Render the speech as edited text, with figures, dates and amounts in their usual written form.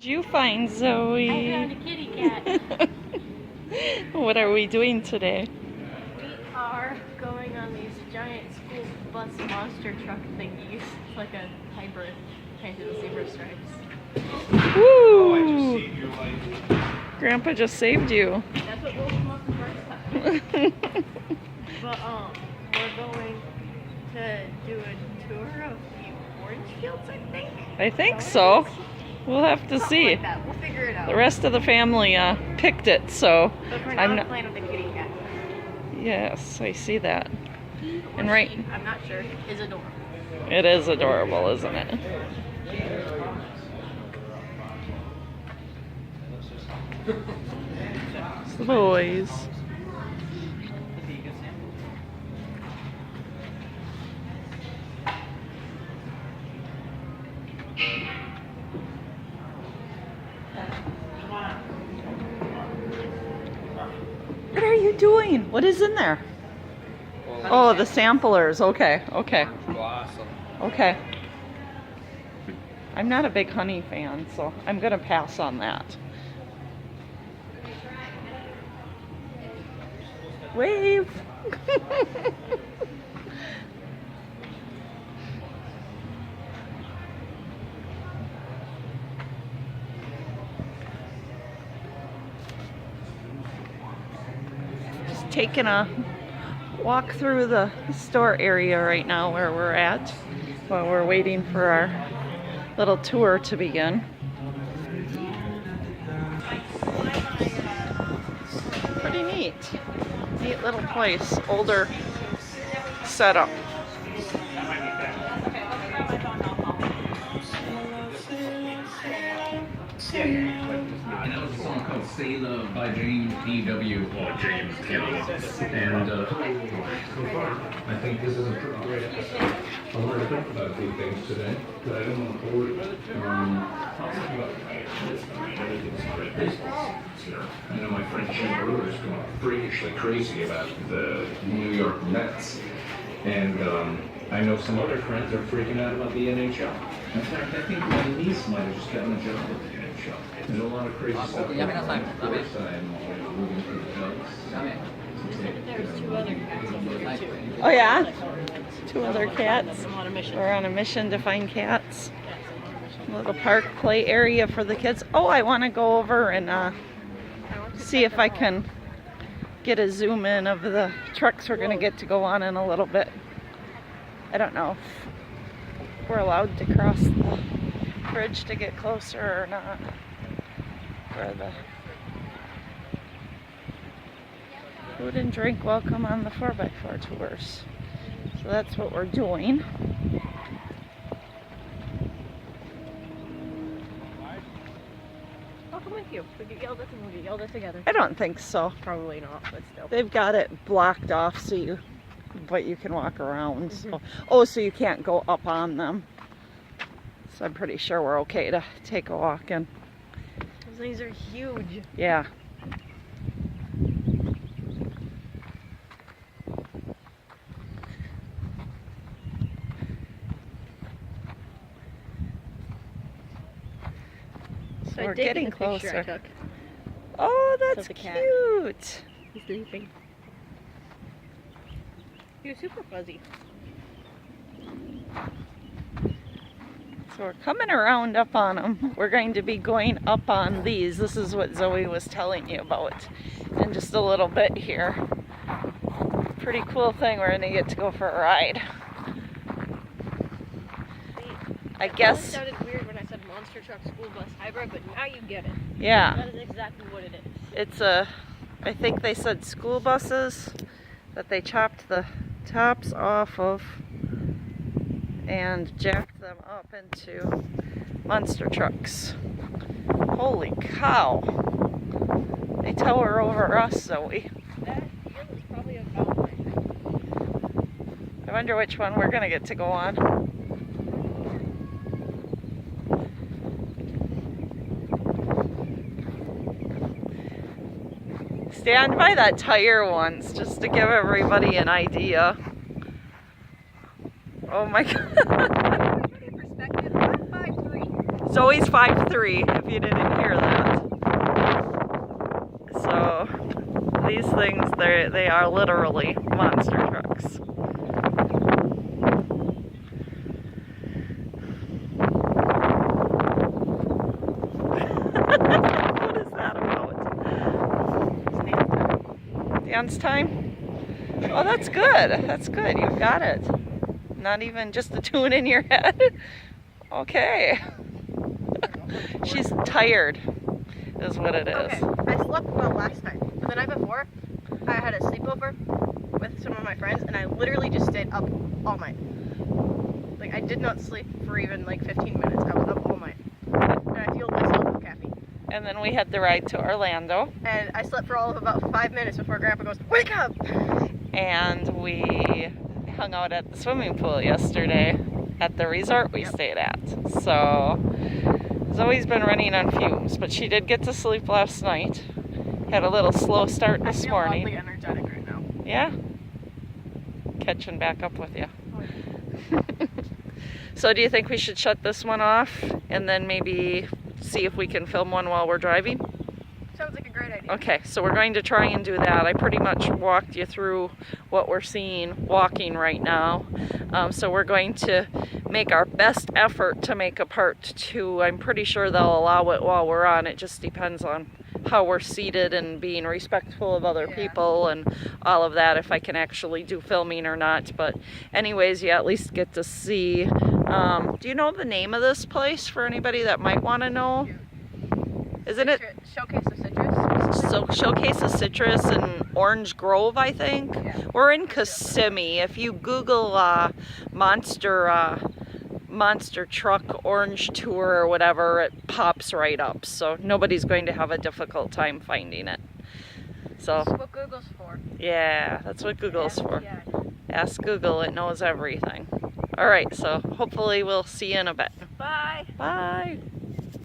Did you find Zoe? I found a kitty cat. What are we doing today? We are going on these giant school bus monster truck thingies. It's like a hybrid painted with zebra stripes. Woo! Grandpa just saved you. That's what woke him up the first time. But we're going to do a tour of the orange fields, I think. I think so. We'll have to see. Like that. We'll figure it out. The rest of the family picked it, so But for I'm now, not. playing with the kitty cat. Yes, I see that. He or And right, she, I'm not sure, is adorable. it is adorable, isn't it? It's the boys. What are you doing? What is in there? Oh, the samplers. Okay, okay. Okay. I'm not a big honey fan, so I'm going to pass on that. Wave! Just taking a walk through the store area right now where we're at while we're waiting for our little tour to begin. Pretty neat. Neat little place. Older setup. And that was a song called Say Love by James P.W. or James Taylor. And I think this is a pretty great episode. I wanted to talk about a few things today, but I didn't want to hold it. I know my friend Jim Brewer is going freakishly crazy about the New York Mets. And I know some other friends are freaking out about the NHL. In fact, I think my niece might have just gotten a job with the NHL. There's a lot of crazy stuff going on. Of course, I'm always rooting for the Cubs. There's two other cats over here too. Oh yeah? Two other cats. I'm on a mission. We're on a mission to find cats. Little park play area for the kids. Oh, I want to go over and see if I can get a zoom in of the trucks we're going to get to go on in a little bit. I don't know if we're allowed to cross the bridge to get closer or not. For the food and drink welcome on the 4x4 tours. So that's what we're doing. I'll come with you. We get yelled at and we'll get yelled at together. I don't think so. Probably not, but still. They've got it blocked off but you can walk around. So. Oh, so you can't go up on them. So I'm pretty sure we're okay to take a walk in. Those things are huge. Yeah. So we're getting closer. Oh, that's the cat. cute. He's sleeping. He was super fuzzy. So we're coming around up on them. We're going to be going up on these. This is what Zoe was telling you about in just a little bit here. Pretty cool thing. We're going to get to go for a ride. I guess. It sounded weird when I said monster truck school bus hybrid, but now you get it. Yeah. That is exactly what it is. It's I think they said school buses that they chopped the tops off of and jacked them up into monster trucks. Holy cow. They tower over us, Zoe. That hill is probably about right. I wonder which one we're going to get to go on. Stand by that tire once just to give everybody an idea. Oh my god. Perspective, I'm 5'3". Zoe's 5'3", if you didn't hear that. So these things, they are literally monster trucks. What is that about? Dance time? Oh, that's good. That's good. You've got it. Not even just the tune in your head. Okay. She's tired, is what it is. Okay, I slept well last night, but the night before, I had a sleepover with some of my friends, and I literally just stayed up all night. Like, I did not sleep for even like 15 minutes. I was up all night, and I feel myself caffeine. And then we had the ride to Orlando, And I slept for all of about 5 minutes before Grandpa goes, "Wake up!" and we hung out at the swimming pool yesterday at the resort we stayed at. So Zoe's been running on fumes, but she did get to sleep last night. Had a little slow start this morning. I feel oddly energetic right now. Yeah? Catching back up with you. So do you think we should shut this one off and then maybe see if we can film one while we're driving? Sounds like a great idea. Okay, so we're going to try and do that. I pretty much walked you through what we're seeing walking right now. So we're going to make our best effort to make a part 2. I'm pretty sure they'll allow it while we're on. It just depends on how we're seated and being respectful of other people and all of that, if I can actually do filming or not. But anyways, you at least get to see. Do you know the name of this place for anybody that might want to know? Isn't it Showcase of Citrus? so Showcase of Citrus in Orange Grove, I think? Yeah. We're in Kissimmee. If you Google monster truck orange tour or whatever, it pops right up. So nobody's going to have a difficult time finding it. So That's what Google's for. yeah, that's what Google's for. Yeah. Ask Google, it knows everything. All right, so hopefully we'll see you in a bit. Bye. Bye.